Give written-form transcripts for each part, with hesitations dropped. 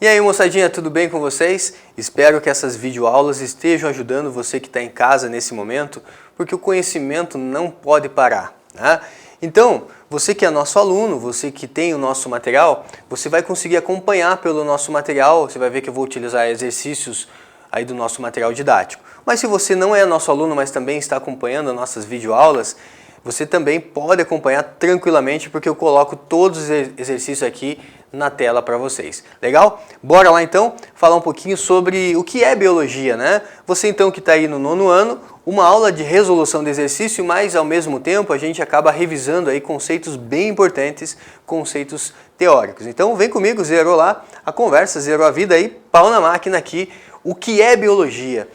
E aí, moçadinha, tudo bem com vocês? Espero que essas videoaulas estejam ajudando você que está em casa nesse momento, porque o conhecimento não pode parar, né? Então, você que é nosso aluno, você que tem o nosso material, você vai conseguir acompanhar pelo nosso material, você vai ver que eu vou utilizar exercícios aí do nosso material didático. Mas se você não é nosso aluno, mas também está acompanhando as nossas videoaulas, você também pode acompanhar tranquilamente, porque eu coloco todos os exercícios aqui na tela para vocês. Legal? Bora lá então falar um pouquinho sobre o que é biologia, né? Você então que está aí no 9º ano, uma aula de resolução de exercício, mas ao mesmo tempo a gente acaba revisando aí conceitos bem importantes, conceitos teóricos. Então vem comigo, zerou lá a conversa, zerou a vida aí, pau na máquina aqui, o que é biologia.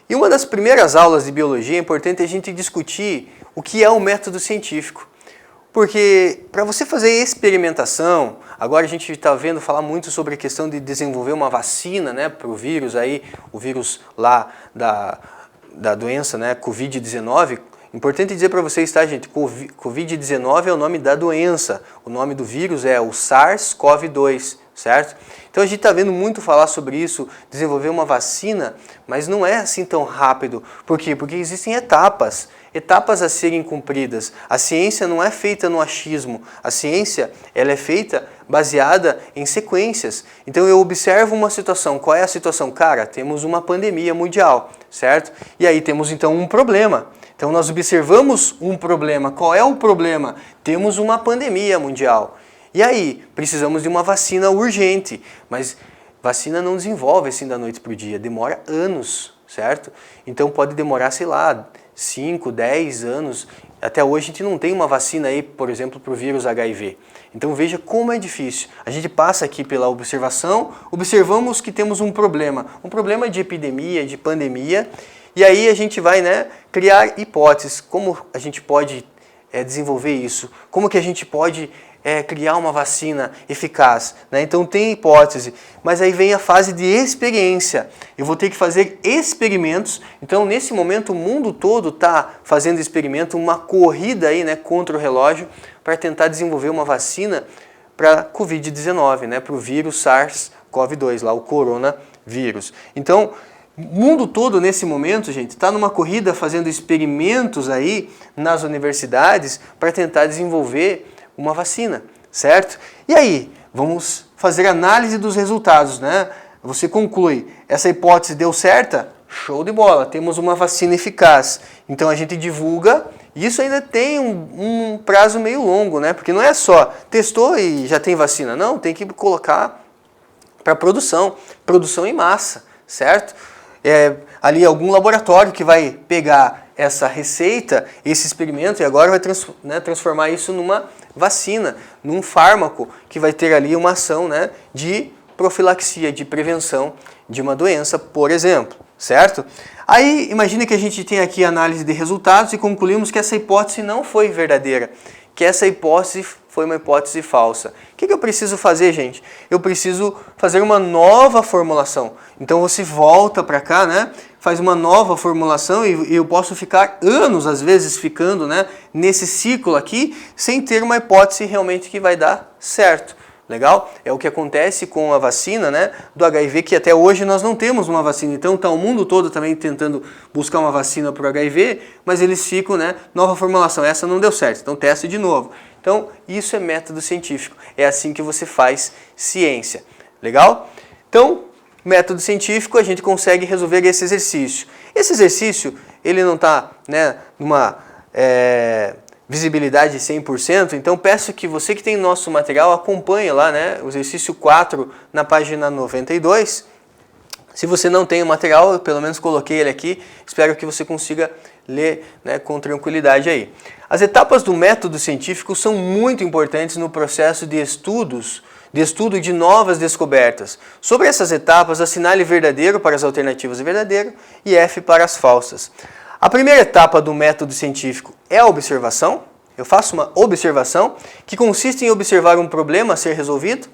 E uma das primeiras aulas de biologia é importante a gente discutir o que é o método científico. Porque para você fazer experimentação, agora a gente está vendo falar muito sobre a questão de desenvolver uma vacina, né, para o vírus aí, o vírus lá da doença, né, Covid-19. Importante dizer para vocês, tá, gente? Covid-19 é o nome da doença, o nome do vírus é o SARS-CoV-2, certo? Então a gente está vendo muito falar sobre isso, desenvolver uma vacina, mas não é assim tão rápido. Por quê? Porque existem etapas a serem cumpridas. A ciência não é feita no achismo, a ciência ela é feita baseada em sequências. Então eu observo uma situação, qual é a situação? Cara, temos uma pandemia mundial, certo? E aí temos então um problema. Então nós observamos um problema. Qual é o problema? Temos uma pandemia mundial. E aí, precisamos de uma vacina urgente, mas vacina não desenvolve assim da noite para o dia, demora anos, certo? Então pode demorar, sei lá, 5, 10 anos. Até hoje a gente não tem uma vacina aí, por exemplo, para o vírus HIV. Então veja como é difícil. A gente passa aqui pela observação, observamos que temos um problema de epidemia, de pandemia, e aí a gente vai, né, criar hipóteses, como a gente pode desenvolver isso, como que a gente pode criar uma vacina eficaz, né? Então tem hipótese, mas aí vem a fase de experiência. Eu vou ter que fazer experimentos. Então nesse momento o mundo todo está fazendo experimento, uma corrida aí, né, contra o relógio para tentar desenvolver uma vacina para Covid-19, né, para o vírus SARS-CoV-2, lá o coronavírus. Então o mundo todo nesse momento, gente, está numa corrida fazendo experimentos aí nas universidades para tentar desenvolver uma vacina, certo? E aí, vamos fazer análise dos resultados, né? Você conclui, essa hipótese deu certa? Show de bola, temos uma vacina eficaz. Então a gente divulga, e isso ainda tem um prazo meio longo, né? Porque não é só testou e já tem vacina, não, tem que colocar para produção em massa, certo? Ali algum laboratório que vai pegar essa receita, esse experimento, e agora vai transformar isso numa vacina, num fármaco que vai ter ali uma ação, né, de profilaxia, de prevenção de uma doença, por exemplo, certo? Aí imagine que a gente tem aqui a análise de resultados e concluímos que essa hipótese não foi verdadeira, que essa hipótese foi uma hipótese falsa. O que eu preciso fazer, gente? Eu preciso fazer uma nova formulação. Então você volta para cá, né? Faz uma nova formulação e eu posso ficar anos, às vezes, ficando, né, nesse ciclo aqui, sem ter uma hipótese realmente que vai dar certo. Legal? É o que acontece com a vacina, né, do HIV, que até hoje nós não temos uma vacina. Então está o mundo todo também tentando buscar uma vacina para o HIV, mas eles ficam, né, nova formulação, essa não deu certo, então teste de novo. Então isso é método científico, é assim que você faz ciência. Legal? Então, método científico, a gente consegue resolver esse exercício. Esse exercício, ele não está, né, numa visibilidade 100%, então peço que você que tem nosso material acompanhe lá, né, o exercício 4 na página 92. Se você não tem o material, eu pelo menos coloquei ele aqui, espero que você consiga ler, né, com tranquilidade aí. As etapas do método científico são muito importantes no processo de estudo de novas descobertas. Sobre essas etapas, assinale verdadeiro para as alternativas de verdadeiro e F para as falsas. A primeira etapa do método científico é a observação. Eu faço uma observação que consiste em observar um problema a ser resolvido.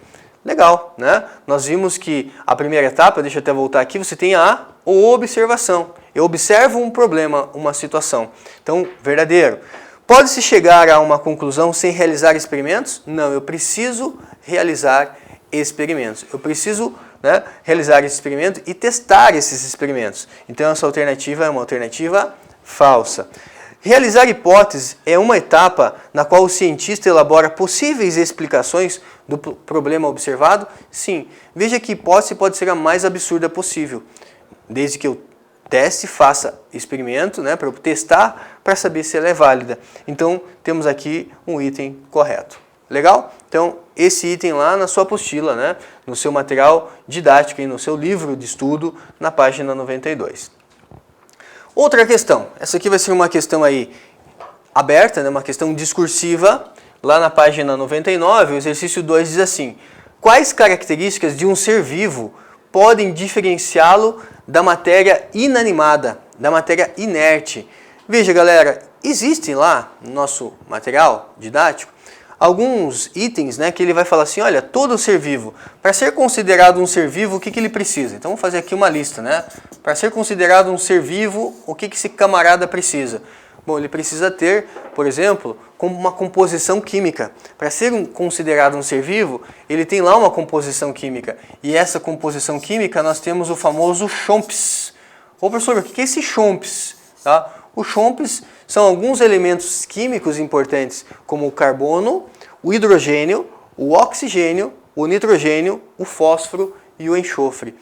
Legal, né? Nós vimos que a primeira etapa, deixa eu até voltar aqui, você tem a observação. Eu observo um problema, uma situação. Então, verdadeiro. Pode-se chegar a uma conclusão sem realizar experimentos? Não, eu preciso realizar experimentos. Eu preciso né, realizar esse experimento e testar esses experimentos. Então essa alternativa é uma alternativa falsa. Realizar hipóteses é uma etapa na qual o cientista elabora possíveis explicações do problema observado? Sim. Veja que hipótese pode ser a mais absurda possível, desde que eu teste, faça experimento, né, para eu testar, para saber se ela é válida. Então, temos aqui um item correto. Legal? Então, esse item lá na sua apostila, né, no seu material didático e no seu livro de estudo, na página 92. Outra questão. Essa aqui vai ser uma questão aí aberta, né, uma questão discursiva. Lá na página 99, o exercício 2 diz assim: quais características de um ser vivo podem diferenciá-lo da matéria inanimada, da matéria inerte? Veja, galera, existem lá no nosso material didático alguns itens, né, que ele vai falar assim, olha, todo ser vivo, para ser considerado um ser vivo, o que ele precisa? Então, vamos fazer aqui uma lista, né? Para ser considerado um ser vivo, o que esse camarada precisa? Bom, ele precisa ter, por exemplo, uma composição química. Para ser considerado um ser vivo, ele tem lá uma composição química. E essa composição química, nós temos o famoso CHOMPS. Ô, professor, o que é esse CHOMPS? Tá? O CHOMPS são alguns elementos químicos importantes, como o carbono, o hidrogênio, o oxigênio, o nitrogênio, o fósforo e o enxofre.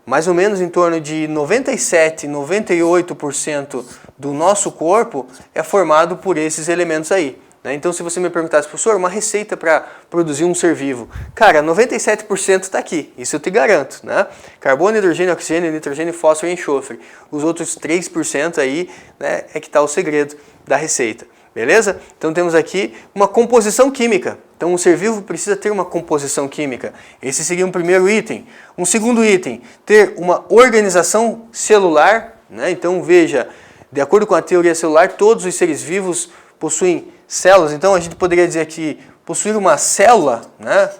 Mais ou menos em torno de 97, 98% do nosso corpo é formado por esses elementos aí. Né? Então, se você me perguntasse, professor, uma receita para produzir um ser vivo, cara, 97% está aqui, isso eu te garanto. Né? Carbono, hidrogênio, oxigênio, nitrogênio, fósforo e enxofre. Os outros 3% aí, né, é que está o segredo da receita. Beleza? Então temos aqui uma composição química. Então um ser vivo precisa ter uma composição química. Esse seria um primeiro item. Um segundo item, ter uma organização celular. Né? Então veja, de acordo com a teoria celular, todos os seres vivos possuem células. Então a gente poderia dizer que possuir uma célula, né?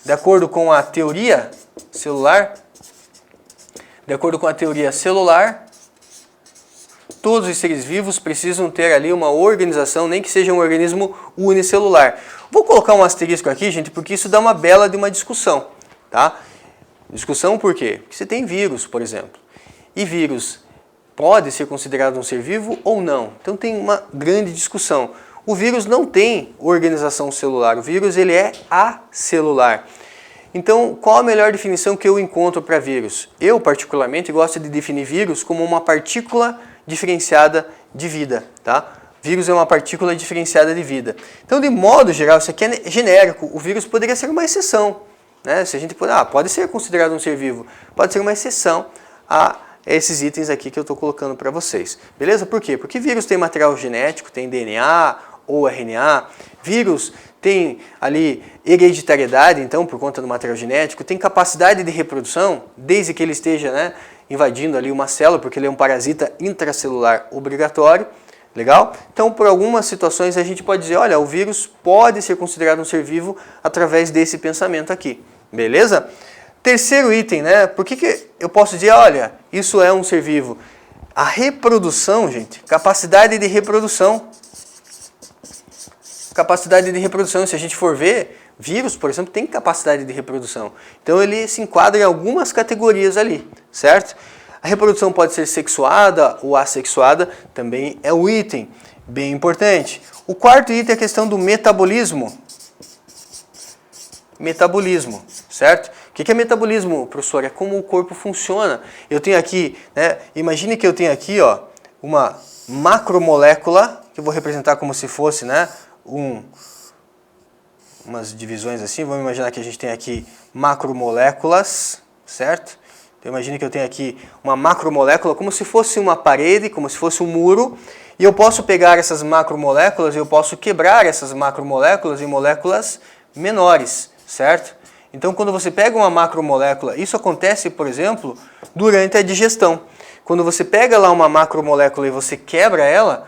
De acordo com a teoria celular, todos os seres vivos precisam ter ali uma organização, nem que seja um organismo unicelular. Vou colocar um asterisco aqui, gente, porque isso dá uma bela de uma discussão. Tá? Discussão por quê? Porque você tem vírus, por exemplo. E vírus pode ser considerado um ser vivo ou não? Então tem uma grande discussão. O vírus não tem organização celular, o vírus ele é acelular. Então, qual a melhor definição que eu encontro para vírus? Eu, particularmente, gosto de definir vírus como uma partícula diferenciada de vida, tá? Vírus é uma partícula diferenciada de vida. Então, de modo geral, isso aqui é genérico. O vírus poderia ser uma exceção, né? Se a gente pode ser considerado um ser vivo, pode ser uma exceção a esses itens aqui que eu estou colocando para vocês. Beleza? Por quê? Porque vírus tem material genético, tem DNA ou RNA. Vírus tem ali hereditariedade, então, por conta do material genético, tem capacidade de reprodução, desde que ele esteja, né, invadindo ali uma célula, porque ele é um parasita intracelular obrigatório. Legal? Então, por algumas situações, a gente pode dizer, olha, o vírus pode ser considerado um ser vivo através desse pensamento aqui. Beleza? Terceiro item, né? Por que eu posso dizer, olha, isso é um ser vivo? A reprodução, gente, capacidade de reprodução. Capacidade de reprodução, se a gente for ver, vírus, por exemplo, tem capacidade de reprodução. Então ele se enquadra em algumas categorias ali, certo? A reprodução pode ser sexuada ou assexuada, também é um item bem importante. O quarto item é a questão do metabolismo. Metabolismo, certo? O que é metabolismo, professor? É como o corpo funciona. Eu tenho aqui, né, imagine que eu tenho aqui, ó, uma macromolécula, que eu vou representar como se fosse, né, umas divisões assim. Vamos imaginar que a gente tem aqui macromoléculas, certo? Então imagine que eu tenho aqui uma macromolécula como se fosse uma parede, como se fosse um muro, e eu posso pegar essas macromoléculas e eu posso quebrar essas macromoléculas em moléculas menores, certo? Então quando você pega uma macromolécula, isso acontece, por exemplo, durante a digestão. Quando você pega lá uma macromolécula e você quebra ela,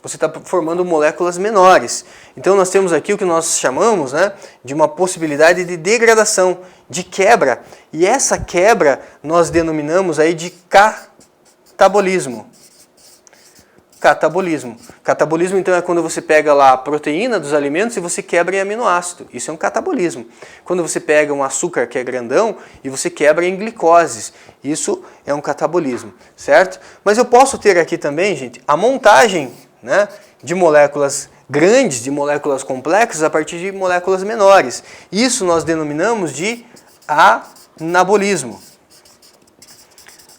você está formando moléculas menores. Então nós temos aqui o que nós chamamos, né, de uma possibilidade de degradação, de quebra. E essa quebra nós denominamos aí de catabolismo. catabolismo. Catabolismo, então, é quando você pega lá a proteína dos alimentos e você quebra em aminoácido. Isso é um catabolismo. Quando você pega um açúcar que é grandão e você quebra em glicoses. Isso é um catabolismo, certo? Mas eu posso ter aqui também, gente, a montagem, né, de moléculas grandes, de moléculas complexas a partir de moléculas menores. Isso nós denominamos de anabolismo.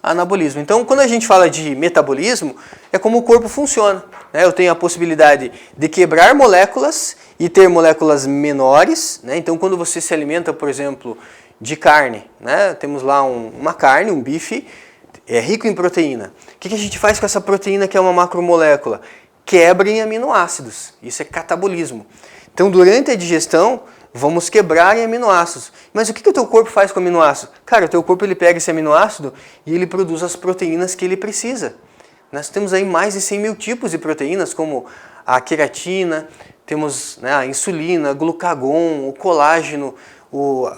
Anabolismo. Então, quando a gente fala de metabolismo, é como o corpo funciona, né? Eu tenho a possibilidade de quebrar moléculas e ter moléculas menores, né? Então, quando você se alimenta, por exemplo, de carne, né? Temos lá uma carne, um bife, é rico em proteína. O que a gente faz com essa proteína que é uma macromolécula? Quebra em aminoácidos. Isso é catabolismo. Então, durante a digestão, vamos quebrar em aminoácidos. Mas o que o teu corpo faz com aminoácido? Cara, o teu corpo ele pega esse aminoácido e ele produz as proteínas que ele precisa. Nós temos aí mais de 100 mil tipos de proteínas, como a queratina, temos, né, a insulina, glucagon, o colágeno,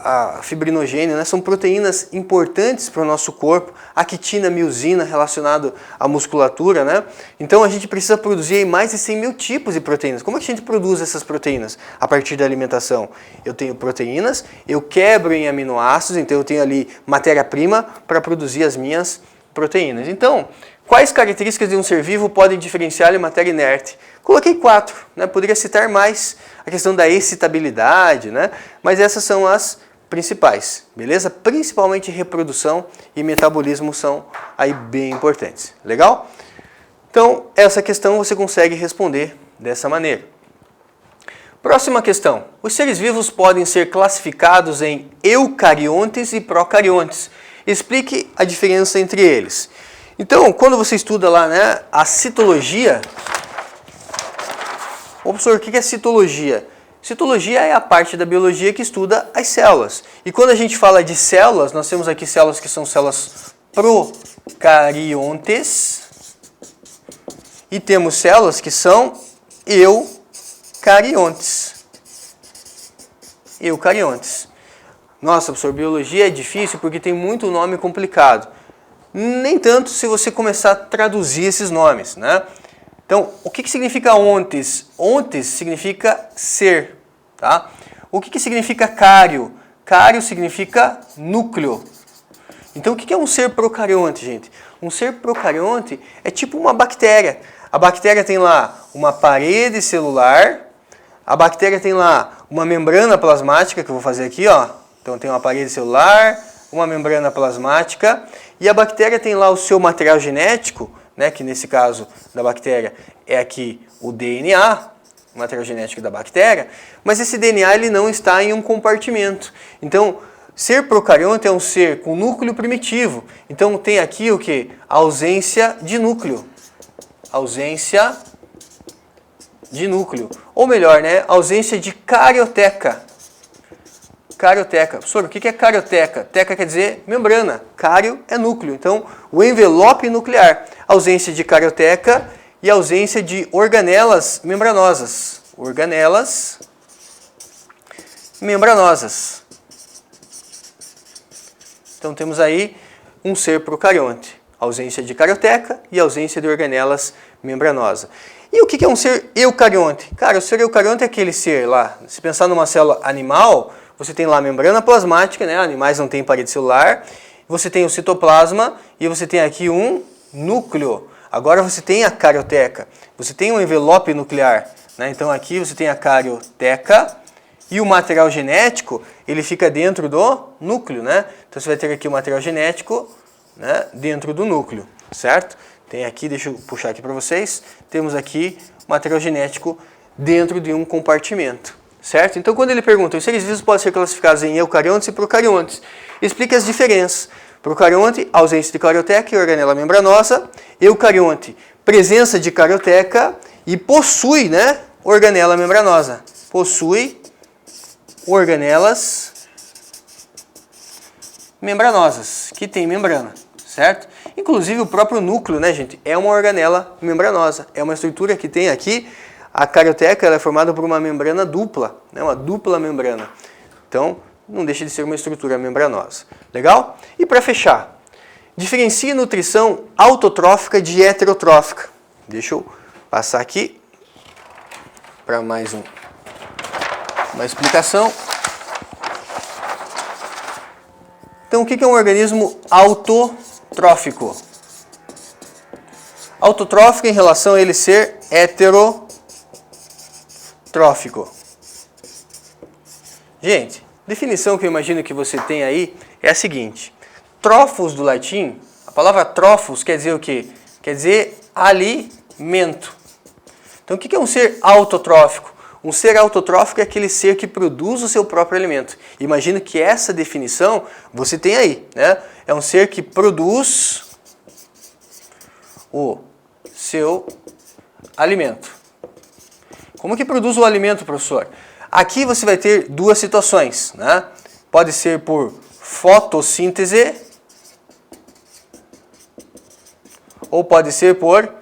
a fibrinogênio, né? São proteínas importantes para o nosso corpo, a quitina, miosina relacionado à musculatura, né? Então a gente precisa produzir aí mais de 100 mil tipos de proteínas. Como é que a gente produz essas proteínas? A partir da alimentação. Eu tenho proteínas, eu quebro em aminoácidos, então eu tenho ali matéria-prima para produzir as minhas proteínas. Então, quais características de um ser vivo podem diferenciá-lo em matéria inerte? Coloquei 4, né? Poderia citar mais a questão da excitabilidade, né? Mas essas são as principais, beleza? Principalmente reprodução e metabolismo são aí bem importantes, legal? Então, essa questão você consegue responder dessa maneira. Próxima questão. Os seres vivos podem ser classificados em eucariontes e procariontes. Explique a diferença entre eles. Então, quando você estuda lá, né, a citologia... Ô, professor, o que é citologia? Citologia é a parte da biologia que estuda as células. E quando a gente fala de células, nós temos aqui células que são células procariontes e temos células que são eucariontes. Eucariontes. Nossa, professor, biologia é difícil porque tem muito nome complicado. Nem tanto se você começar a traduzir esses nomes, né? Então, o que significa ontes? Ontes significa ser, tá? O que significa cário? Cário significa núcleo. Então, o que é um ser procarionte, gente? Um ser procarionte é tipo uma bactéria. A bactéria tem lá uma parede celular, a bactéria tem lá uma membrana plasmática, que eu vou fazer aqui, ó. Então, tem uma parede celular, uma membrana plasmática, e a bactéria tem lá o seu material genético, né, que nesse caso da bactéria é aqui o DNA, o material genético da bactéria, mas esse DNA ele não está em um compartimento. Então, ser procarionte é um ser com núcleo primitivo. Então, tem aqui o que? Ausência de núcleo. Ausência de núcleo. Ou melhor, né, ausência de carioteca. Carioteca. Professor, o que é carioteca? Teca quer dizer membrana. Cário é núcleo. Então, o envelope nuclear. Ausência de carioteca e ausência de organelas membranosas. Organelas membranosas. Então, temos aí um ser procarionte. Ausência de carioteca e ausência de organelas membranosas. E o que é um ser eucarionte? Cara, o ser eucarionte é aquele ser lá, se pensar numa célula animal, você tem lá a membrana plasmática, né? Animais não têm parede celular. Você tem o citoplasma e você tem aqui um núcleo. Agora você tem a carioteca. Você tem um envelope nuclear, né? Então aqui você tem a carioteca e o material genético, ele fica dentro do núcleo, né? Então você vai ter aqui o material genético, né, dentro do núcleo, certo? Tem aqui, deixa eu puxar aqui para vocês, temos aqui o material genético dentro de um compartimento. Certo? Então, quando ele pergunta, os seres vivos podem ser classificados em eucariontes e procariontes, explique as diferenças. Procarionte, ausência de carioteca e organela membranosa. Eucarionte, presença de carioteca e possui, né, organela membranosa. Possui organelas membranosas, que tem membrana, certo? Inclusive, o próprio núcleo, né, gente, é uma organela membranosa. É uma estrutura que tem aqui. A carioteca ela é formada por uma membrana dupla, né? Uma dupla membrana. Então, não deixa de ser uma estrutura membranosa. Legal? E para fechar, diferencie nutrição autotrófica de heterotrófica. Deixa eu passar aqui para mais uma explicação. Então, o que é um organismo autotrófico? Autotrófico em relação a ele ser heterotrófico. Gente, definição que eu imagino que você tem aí é a seguinte. Trófos do latim, a palavra trófos quer dizer o quê? Quer dizer alimento. Então, o que é um ser autotrófico? Um ser autotrófico é aquele ser que produz o seu próprio alimento. Imagino que essa definição você tem aí, né? É um ser que produz o seu alimento. Como que produz o alimento, professor? Aqui você vai ter duas situações, né? Pode ser por fotossíntese ou pode ser por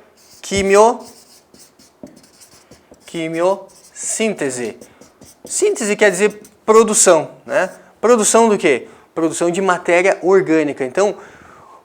quimiosíntese. Síntese quer dizer produção, né? Produção do quê? Produção de matéria orgânica. Então,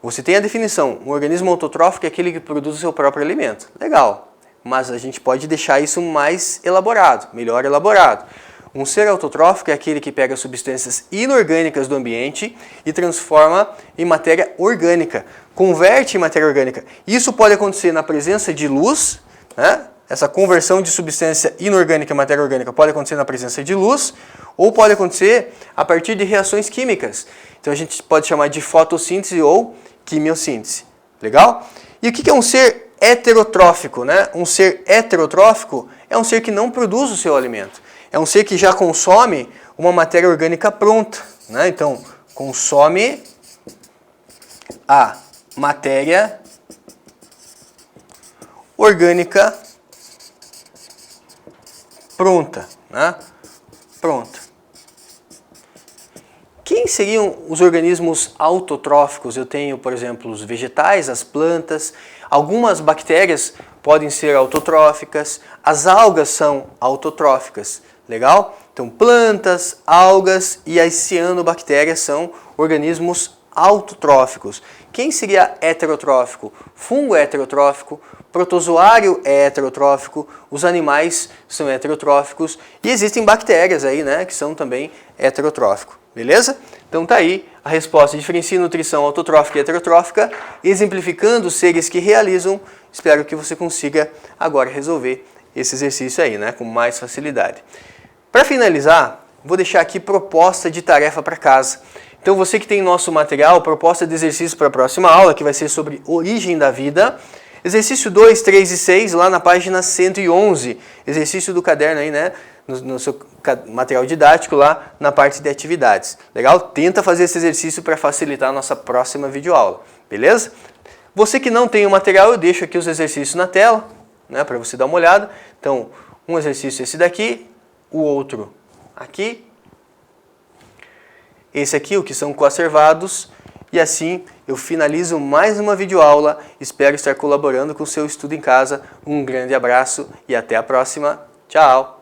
você tem a definição, um organismo autotrófico é aquele que produz o seu próprio alimento. Legal, mas a gente pode deixar isso mais elaborado, melhor elaborado. Um ser autotrófico é aquele que pega substâncias inorgânicas do ambiente e transforma em matéria orgânica, converte em matéria orgânica. Isso pode acontecer na presença de luz, né? Essa conversão de substância inorgânica em matéria orgânica pode acontecer na presença de luz, ou pode acontecer a partir de reações químicas. Então a gente pode chamar de fotossíntese ou quimiossíntese. Legal? E o que é um ser heterotrófico, né? Um ser heterotrófico é um ser que não produz o seu alimento. É um ser que já consome uma matéria orgânica pronta, né? Então, consome a matéria orgânica pronta, né? Pronta. Quem seriam os organismos autotróficos? Eu tenho, por exemplo, os vegetais, as plantas, algumas bactérias podem ser autotróficas, as algas são autotróficas, legal? Então, plantas, algas e as cianobactérias são organismos autotróficos. Quem seria heterotrófico? Fungo é heterotrófico, protozoário é heterotrófico, os animais são heterotróficos e existem bactérias aí, né, que são também heterotróficos. Beleza? Então tá aí a resposta. Diferencia nutrição autotrófica e heterotrófica, exemplificando os seres que realizam. Espero que você consiga agora resolver esse exercício aí, né, com mais facilidade. Para finalizar, vou deixar aqui proposta de tarefa para casa. Então você que tem nosso material, proposta de exercício para a próxima aula, que vai ser sobre origem da vida. Exercício 2, 3 e 6, lá na página 111. Exercício do caderno aí, né? No seu material didático lá na parte de atividades. Legal? Tenta fazer esse exercício para facilitar a nossa próxima videoaula. Beleza? Você que não tem o material, eu deixo aqui os exercícios na tela, né? Para você dar uma olhada. Então, um exercício esse daqui, o outro aqui. Esse aqui, o que são coacervados. E assim eu finalizo mais uma videoaula. Espero estar colaborando com o seu estudo em casa. Um grande abraço e até a próxima. Tchau!